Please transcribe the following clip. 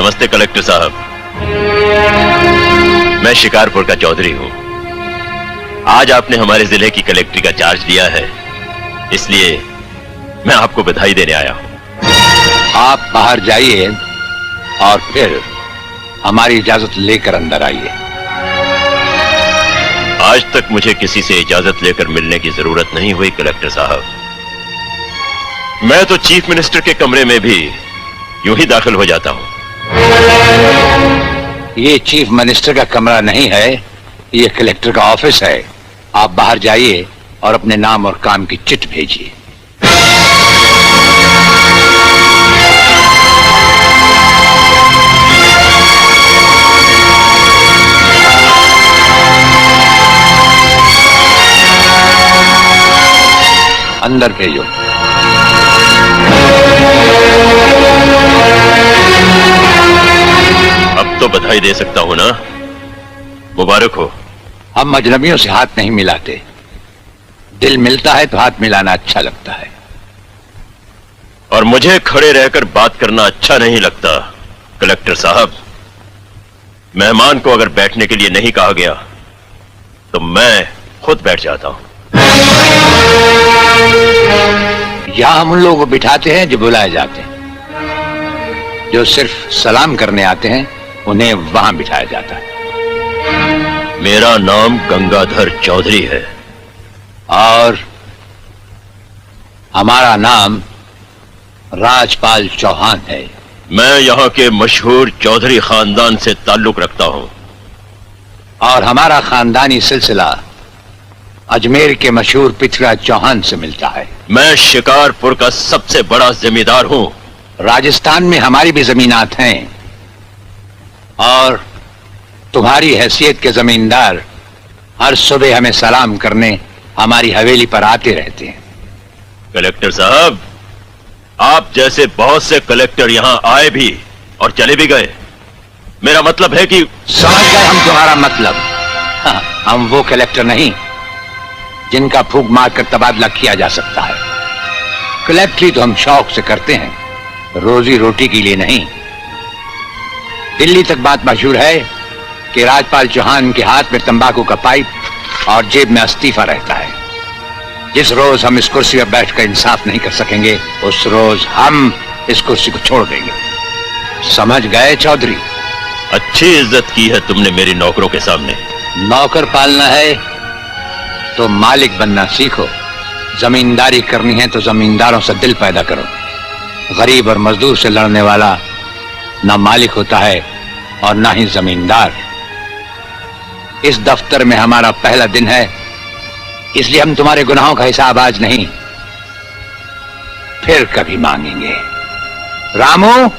नमस्ते कलेक्टर साहब, मैं शिकारपुर का चौधरी हूं। आज आपने हमारे जिले की कलेक्ट्री का चार्ज लिया है, इसलिए मैं आपको बधाई देने आया हूं। आप बाहर जाइए और फिर हमारी इजाजत लेकर अंदर आइए। आज तक मुझे किसी से इजाजत लेकर मिलने की जरूरत नहीं हुई कलेक्टर साहब। मैं तो चीफ मिनिस्टर के कमरे में भी यूं ही दाखिल हो जाता हूं। ये चीफ मिनिस्टर का कमरा नहीं है, ये कलेक्टर का ऑफिस है। आप बाहर जाइए और अपने नाम और काम की चिट भेजिए। अंदर भेजो। अब तो बधाई दे सकता हूं ना? मुबारक हो। हम अजनबियों से हाथ नहीं मिलाते। दिल मिलता है तो हाथ मिलाना अच्छा लगता है। और मुझे खड़े रहकर बात करना अच्छा नहीं लगता कलेक्टर साहब। मेहमान को अगर बैठने के लिए नहीं कहा गया तो मैं खुद बैठ जाता हूं। यहां हम उन लोगों को बिठाते हैं जो बुलाए जाते हैं। जो सिर्फ सलाम करने आते हैं उन्हें वहां बिठाया जाता है। मेरा नाम गंगाधर चौधरी है और हमारा नाम राजपाल चौहान है। मैं यहाँ के मशहूर चौधरी खानदान से ताल्लुक रखता हूँ। और हमारा खानदानी सिलसिला अजमेर के मशहूर पृथ्वीराज चौहान से मिलता है। मैं शिकारपुर का सबसे बड़ा जमींदार हूँ। राजस्थान में हमारी भी जमीनात हैं और तुम्हारी हैसियत के जमींदार हर सुबह हमें सलाम करने हमारी हवेली पर आते रहते हैं। कलेक्टर साहब, आप जैसे बहुत से कलेक्टर यहाँ आए भी और चले भी गए। मेरा मतलब है कि समझ गए हम तुम्हारा मतलब। हाँ, हम वो कलेक्टर नहीं जिनका फूंक मारकर तबादला किया जा सकता है। कलेक्टरी तो हम शौक से करते हैं, रोजी रोटी के लिए नहीं। दिल्ली तक बात मशहूर है कि राजपाल चौहान के हाथ में तंबाकू का पाइप और जेब में इस्तीफा रहता है। जिस रोज हम इस कुर्सी पर बैठकर इंसाफ नहीं कर सकेंगे उस रोज हम इस कुर्सी को छोड़ देंगे। समझ गए चौधरी? अच्छी इज्जत की है तुमने मेरी नौकरों के सामने। नौकर पालना है तो मालिक बनना सीखो। जमींदारी करनी है तो जमींदारों से दिल पैदा करो। गरीब और मजदूर से लड़ने वाला ना मालिक होता है और ना ही जमींदार। इस दफ्तर में हमारा पहला दिन है, इसलिए हम तुम्हारे गुनाहों का हिसाब आज नहीं फिर कभी मांगेंगे। रामू,